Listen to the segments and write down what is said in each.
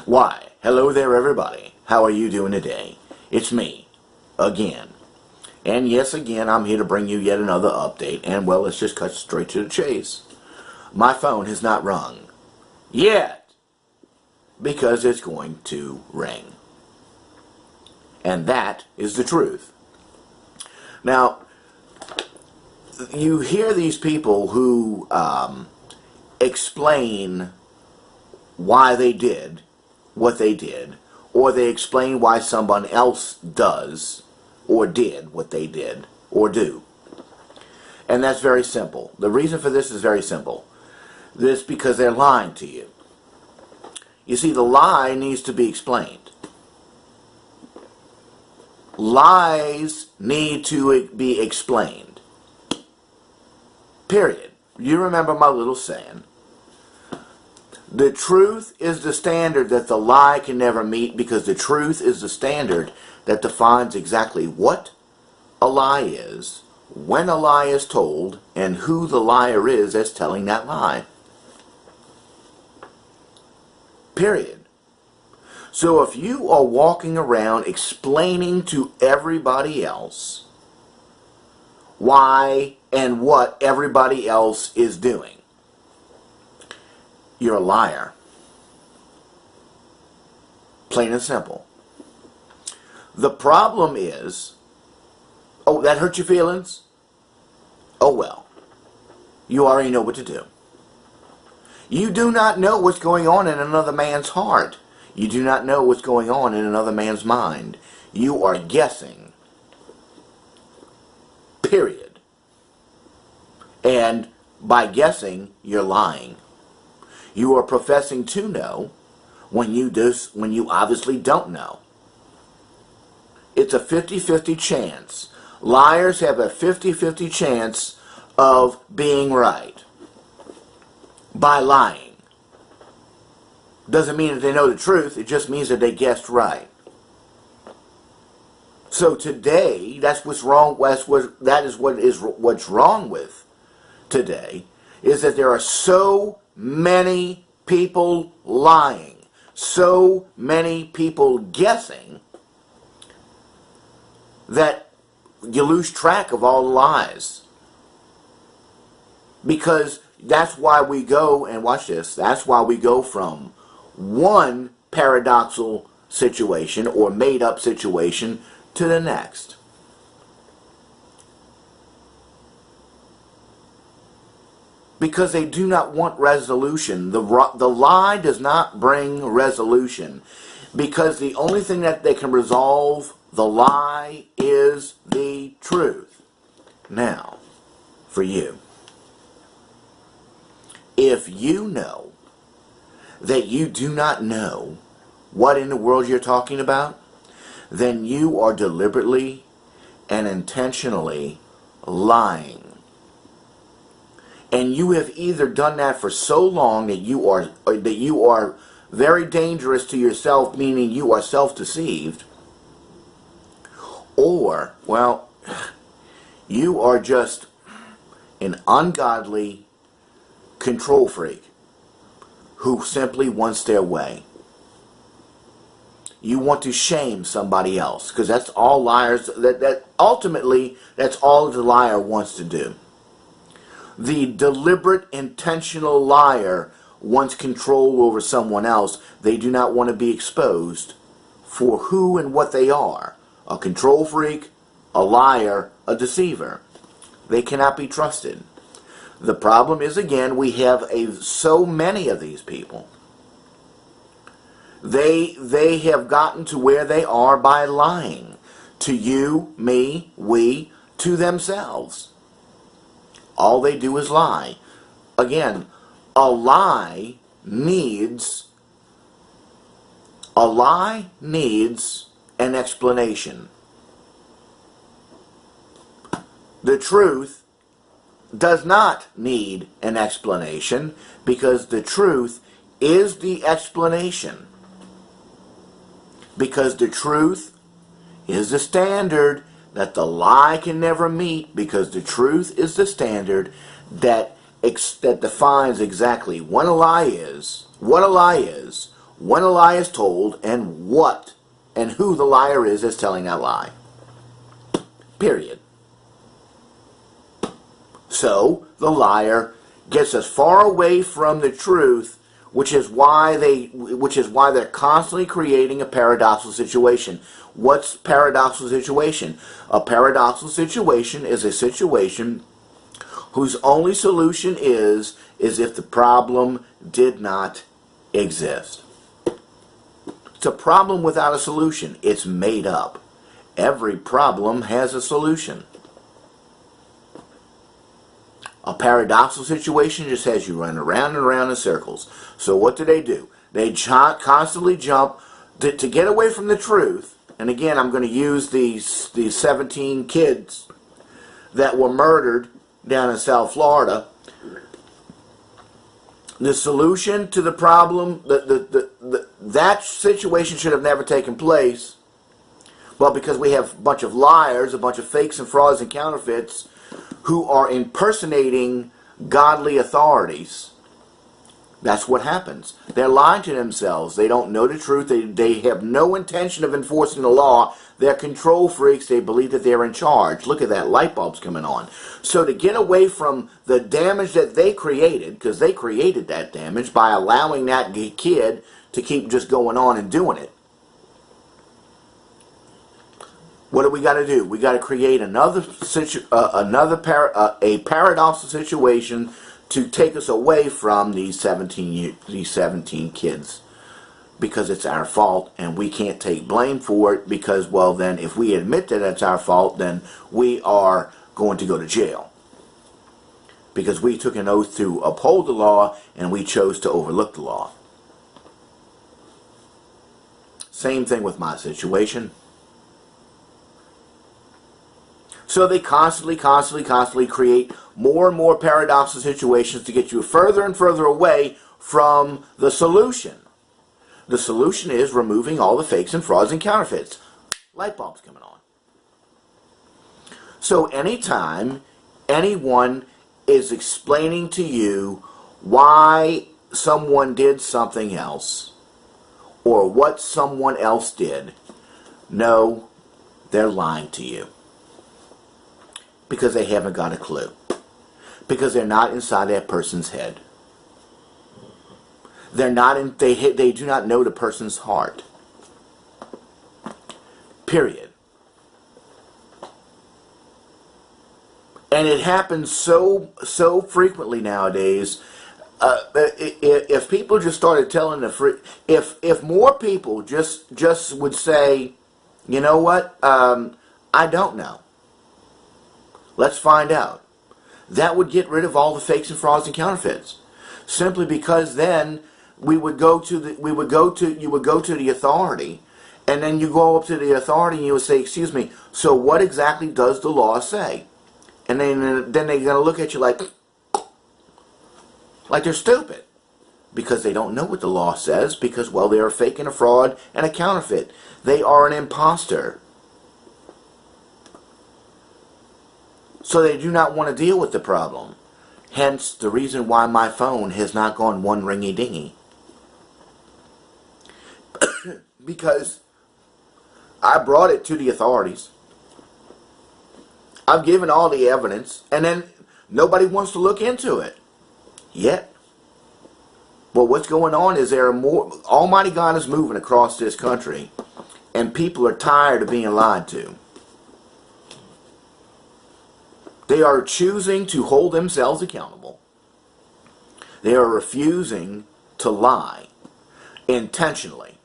Why, hello there everybody. How are you doing today? It's me, again. And yes, again, I'm here to bring you yet another update. And well, let's just cut straight to the chase. My phone has not rung. Yet. Because it's going to ring. And that is the truth. Now, you hear these people who explain why they did what they did, or they explain why someone else does or did what they did or do. And that's very simple. The reason for this is very simple. This because they're lying to you. You see, the lie needs to be explained. Lies need to be explained. Period. You remember my little saying. The truth is the standard that the lie can never meet, because the truth is the standard that defines exactly what a lie is, when a lie is told, and who the liar is that's telling that lie. Period. So if you are walking around explaining to everybody else why and what everybody else is doing, you're a liar. Plain and simple. The problem is, oh, that hurt your feelings? Oh well. You already know what to do. You do not know what's going on in another man's heart. You do not know what's going on in another man's mind. You are guessing. Period. And by guessing, you're lying. You are professing to know when you obviously don't know. It's a 50-50 chance. Liars have a 50-50 chance of being right by lying. Doesn't mean that they know the truth. It just means that they guessed right. So today, that's what's wrong. What's wrong with today is that there are so many people lying, so many people guessing, that you lose track of all the lies. Because that's why we go, and watch this, that's why we go from one paradoxical situation or made up situation to the next. Because they do not want resolution. The lie does not bring resolution. Because the only thing that they can resolve the lie is the truth. Now, for you. If you know that you do not know what in the world you're talking about, then you are deliberately and intentionally lying. And you have either done that for so long that you are very dangerous to yourself, meaning you are self-deceived, or, well, you are just an ungodly control freak who simply wants their way. You want to shame somebody else, because that's all liars, ultimately, that's all the liar wants to do. The deliberate, intentional liar wants control over someone else. They do not want to be exposed for who and what they are. A control freak, a liar, a deceiver. They cannot be trusted. The problem is, again, we have so many of these people. They have gotten to where they are by lying. To you, me, we, to themselves. All they do is lie. Again, a lie needs an explanation. The truth does not need an explanation, because the truth is the explanation. Because the truth is the standard that the lie can never meet, because the truth is the standard that defines exactly what a lie is, when a lie is told, and what and who the liar is that's telling that lie. Period. So the liar gets as far away from the truth, which is why they're constantly creating a paradoxical situation. What's paradoxical situation? A paradoxical situation is a situation whose only solution is if the problem did not exist. It's a problem without a solution. It's made up. Every problem has a solution. A paradoxical situation just has you running around and around in circles. So what do? They constantly jump to get away from the truth. And again, I'm going to use these 17 kids that were murdered down in South Florida. The solution to the problem, that situation should have never taken place. Well, because we have a bunch of liars, a bunch of fakes and frauds and counterfeits who are impersonating godly authorities. That's what happens. They're lying to themselves. They don't know the truth. They have no intention of enforcing the law. They're control freaks. They believe that they're in charge. Look at that, light bulb's coming on. So to get away from the damage that they created, because they created that damage by allowing that kid to keep just going on and doing it, what do we got to do? We got to create a paradoxical situation to take us away from these 17 kids, because it's our fault and we can't take blame for it, because, well, then if we admit that it's our fault, then we are going to go to jail, because we took an oath to uphold the law and we chose to overlook the law. Same thing with my situation. So they constantly create more and more paradoxical situations to get you further and further away from the solution. The solution is removing all the fakes and frauds and counterfeits. Light bulbs coming on. So anytime anyone is explaining to you why someone did something else or what someone else did, no, they're lying to you. Because they haven't got a clue. Because they're not inside that person's head. They're not in. They do not know the person's heart. Period. And it happens so frequently nowadays. If people just started telling if more people just would say, you know what, I don't know. Let's find out. That would get rid of all the fakes and frauds and counterfeits. Simply because then you would go to the authority, and then you go up to the authority and you would say, excuse me, so what exactly does the law say? And then they're going to look at you like they're stupid, because they don't know what the law says, because, well, they're a fake and a fraud and a counterfeit. They are an imposter. So they do not want to deal with the problem. Hence the reason why my phone has not gone one ringy-dingy. Because I brought it to the authorities. I've given all the evidence, and then nobody wants to look into it yet. Well, what's going on is Almighty God is moving across this country, and people are tired of being lied to. They are choosing to hold themselves accountable. They are refusing to lie intentionally.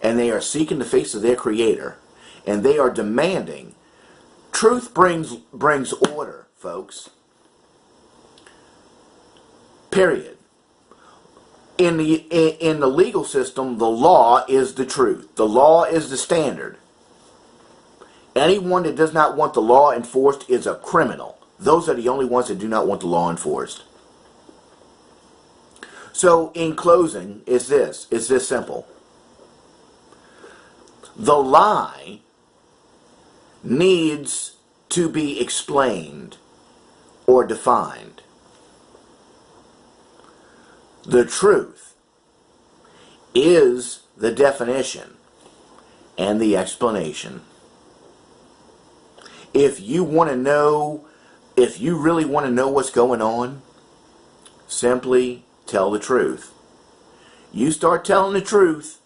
And they are seeking the face of their Creator. And they are demanding. Truth brings order, folks. Period. In the legal system, the law is the truth. The law is the standard. Anyone that does not want the law enforced is a criminal. Those are the only ones that do not want the law enforced. So, in closing, it's this simple. The lie needs to be explained or defined. The truth is the definition and the explanation. If you want to know, if you really want to know what's going on, simply tell the truth. You start telling the truth,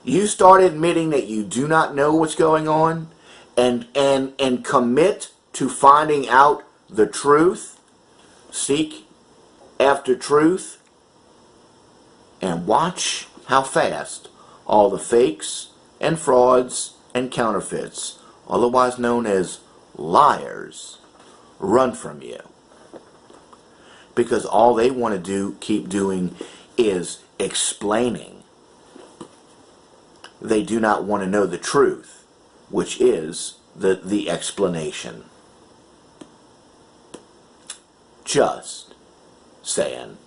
you start admitting that you do not know what's going on, and commit to finding out the truth, seek after truth, and watch how fast all the fakes and frauds and counterfeits, otherwise known as liars, run from you. Because all they want to keep doing is explaining. They do not want to know the truth, which is the explanation. Just saying.